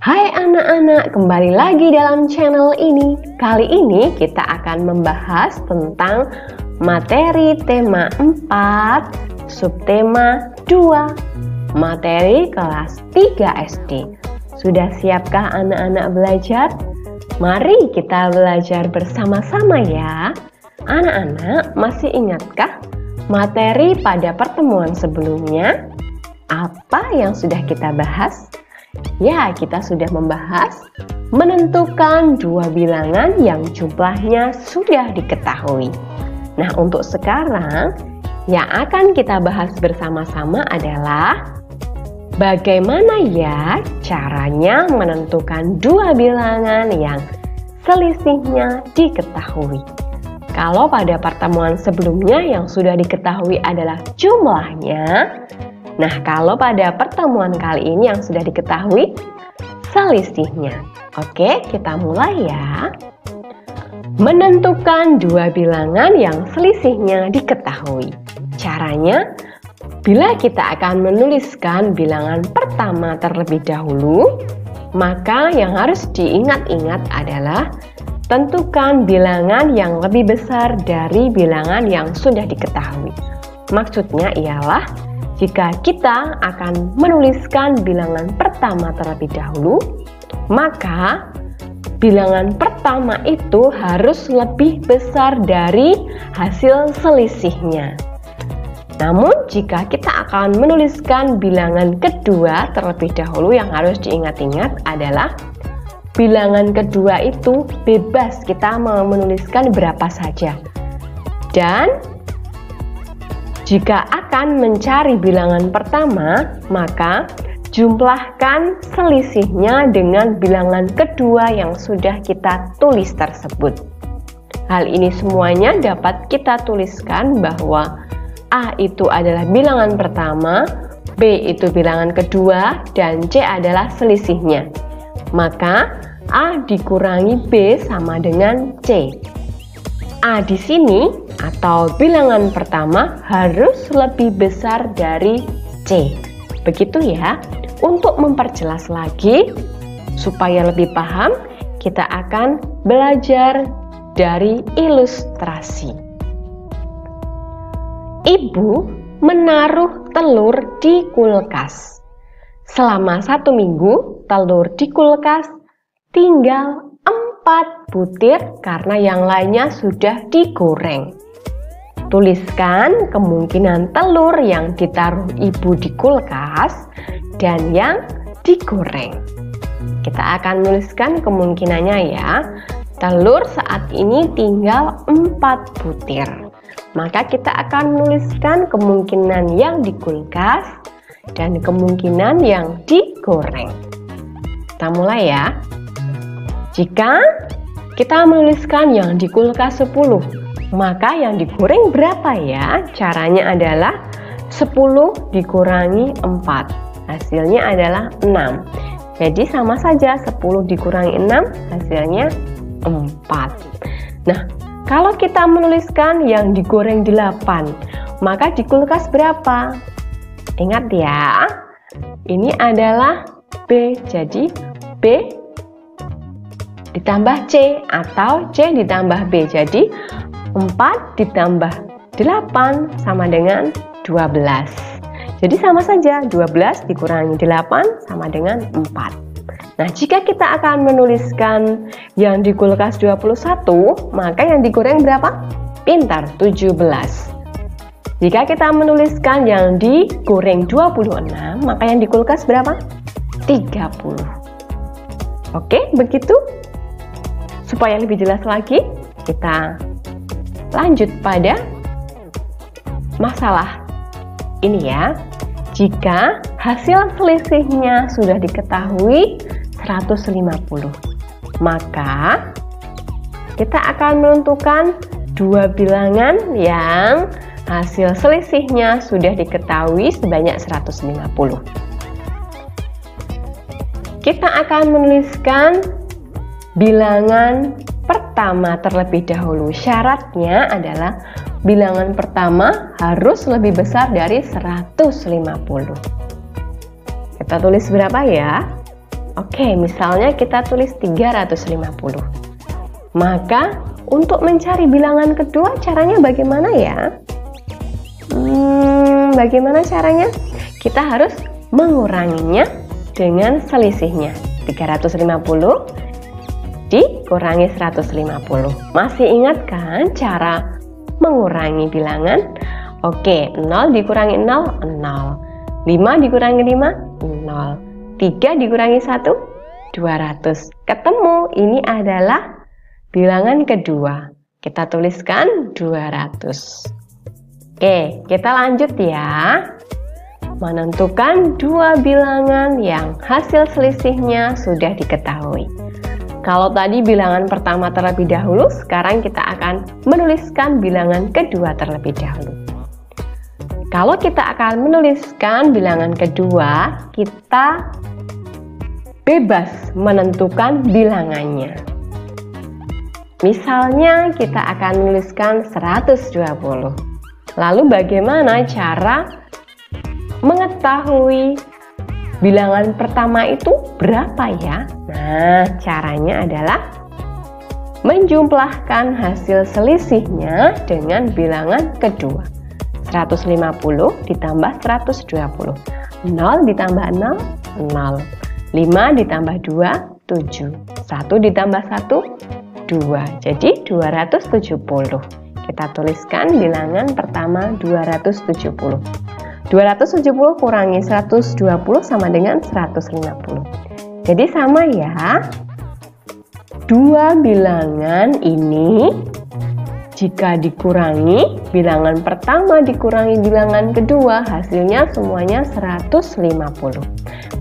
Hai anak-anak, kembali lagi dalam channel ini. Kali ini kita akan membahas tentang materi tema 4, subtema 2, materi kelas 3 SD. Sudah siapkah anak-anak belajar? Mari kita belajar bersama-sama ya. Anak-anak masih ingatkah materi pada pertemuan sebelumnya? Apa yang sudah kita bahas? Ya, kita sudah membahas menentukan dua bilangan yang jumlahnya sudah diketahui. Nah, untuk sekarang yang akan kita bahas bersama-sama adalah bagaimana ya caranya menentukan dua bilangan yang selisihnya diketahui. Kalau pada pertemuan sebelumnya yang sudah diketahui adalah jumlahnya, nah, kalau pada pertemuan kali ini yang sudah diketahui selisihnya. Oke, kita mulai ya. Menentukan dua bilangan yang selisihnya diketahui. Caranya, bila kita akan menuliskan bilangan pertama terlebih dahulu, maka yang harus diingat-ingat adalah tentukan bilangan yang lebih besar dari bilangan yang sudah diketahui. Maksudnya ialah jika kita akan menuliskan bilangan pertama terlebih dahulu, maka bilangan pertama itu harus lebih besar dari hasil selisihnya. Namun, jika kita akan menuliskan bilangan kedua terlebih dahulu, yang harus diingat-ingat adalah bilangan kedua itu bebas kita mau menuliskan berapa saja. Dan jika akan mencari bilangan pertama, maka jumlahkan selisihnya dengan bilangan kedua yang sudah kita tulis tersebut. Hal ini semuanya dapat kita tuliskan bahwa A itu adalah bilangan pertama, B itu bilangan kedua, dan C adalah selisihnya. Maka A dikurangi B sama dengan C. A di sini atau bilangan pertama harus lebih besar dari C. Begitu ya. Untuk memperjelas lagi supaya lebih paham, kita akan belajar dari ilustrasi. Ibu menaruh telur di kulkas. Selama 1 minggu, telur di kulkas tinggal 4 butir karena yang lainnya sudah digoreng. Tuliskan kemungkinan telur yang ditaruh ibu di kulkas dan yang digoreng. Kita akan menuliskan kemungkinannya ya. Telur saat ini tinggal 4 butir. Maka kita akan menuliskan kemungkinan yang di kulkas dan kemungkinan yang digoreng. Kita mulai ya. Jika kita menuliskan yang di kulkas 10, maka yang digoreng berapa ya? Caranya adalah 10 dikurangi 4. Hasilnya adalah 6. Jadi sama saja 10 dikurangi 6 hasilnya 4. Nah, kalau kita menuliskan yang digoreng 8, maka di kulkas berapa? Ingat ya, ini adalah B. Jadi B ditambah C atau C ditambah B. Jadi 4 ditambah 8 sama dengan 12. Jadi sama saja 12 dikurangi 8 sama dengan 4. Nah, jika kita akan menuliskan yang di kulkas 21, maka yang digoreng berapa? Pintar, 17. Jika kita menuliskan yang digoreng 26, maka yang di kulkas berapa? 30. Oke, begitu. Supaya lebih jelas lagi, kita lanjut pada masalah ini ya. Jika hasil selisihnya sudah diketahui 150, maka kita akan menentukan dua bilangan yang hasil selisihnya sudah diketahui sebanyak 150. Kita akan menuliskan bilangan pertama terlebih dahulu. Syaratnya adalah bilangan pertama harus lebih besar dari 150. Kita tulis berapa ya? Oke, misalnya kita tulis 350. Maka untuk mencari bilangan kedua caranya bagaimana ya? Bagaimana caranya? Kita harus menguranginya dengan selisihnya. 350 dikurangi 150. Masih ingat kan cara mengurangi bilangan? Oke, 0 dikurangi 0, 0. 5 dikurangi 5, 0. 3 dikurangi 1, 200. Ketemu, ini adalah bilangan kedua. Kita tuliskan 200. Oke, kita lanjut ya. Menentukan dua bilangan yang hasil selisihnya sudah diketahui. Kalau tadi bilangan pertama terlebih dahulu, sekarang kita akan menuliskan bilangan kedua terlebih dahulu. Kalau kita akan menuliskan bilangan kedua, kita bebas menentukan bilangannya. Misalnya kita akan menuliskan 120. Lalu bagaimana cara mengetahui bilangan pertama itu berapa ya? Nah, caranya adalah menjumlahkan hasil selisihnya dengan bilangan kedua. 150 ditambah 120. 0 ditambah 0, 0. 5 ditambah 2, 7. 1 ditambah 1, 2. Jadi 270. Kita tuliskan bilangan pertama 270. 270 kurangi 120 sama dengan 150. Jadi sama ya. Dua bilangan ini jika dikurangi, bilangan pertama dikurangi bilangan kedua, hasilnya semuanya 150.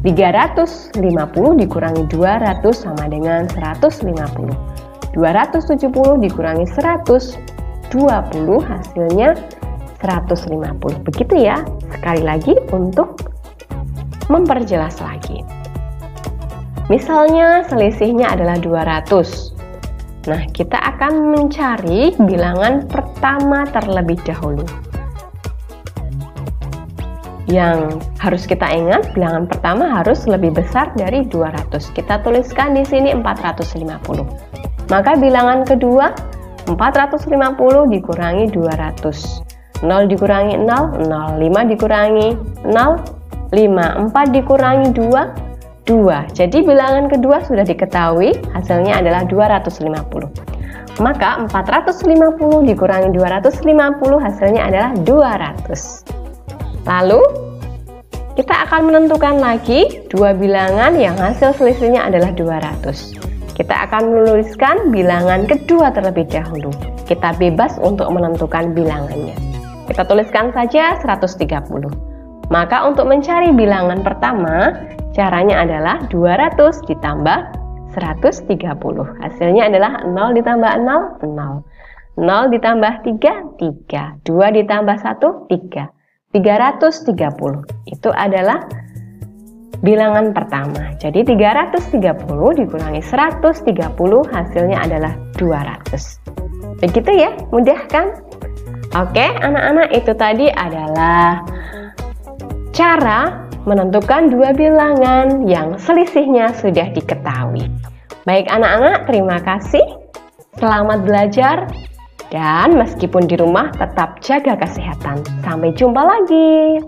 350 dikurangi 200 sama dengan 150. 270 dikurangi 120 hasilnya 150. Begitu ya. Sekali lagi untuk memperjelas lagi. Misalnya selisihnya adalah 200. Nah, kita akan mencari bilangan pertama terlebih dahulu. Yang harus kita ingat, bilangan pertama harus lebih besar dari 200. Kita tuliskan di sini 450. Maka bilangan kedua 450 dikurangi 200. 0 dikurangi 0, 0. 5 dikurangi 0, 5. 4 dikurangi 2, 2. Jadi bilangan kedua sudah diketahui, hasilnya adalah 250. Maka 450 dikurangi 250 hasilnya adalah 200. Lalu kita akan menentukan lagi dua bilangan yang hasil selisihnya adalah 200. Kita akan menuliskan bilangan kedua terlebih dahulu. Kita bebas untuk menentukan bilangannya. Kita tuliskan saja 130. Maka untuk mencari bilangan pertama, caranya adalah 200 ditambah 130. Hasilnya adalah 0 ditambah 0, 0. 0 ditambah 3, 3. 2 ditambah 1, 3. 330. Itu adalah bilangan pertama. Jadi 330 dikurangi 130 hasilnya adalah 200. Begitu ya, mudah kan? Oke, anak-anak, itu tadi adalah cara menentukan dua bilangan yang selisihnya sudah diketahui. Baik anak-anak, terima kasih. Selamat belajar. Dan meskipun di rumah tetap jaga kesehatan. Sampai jumpa lagi.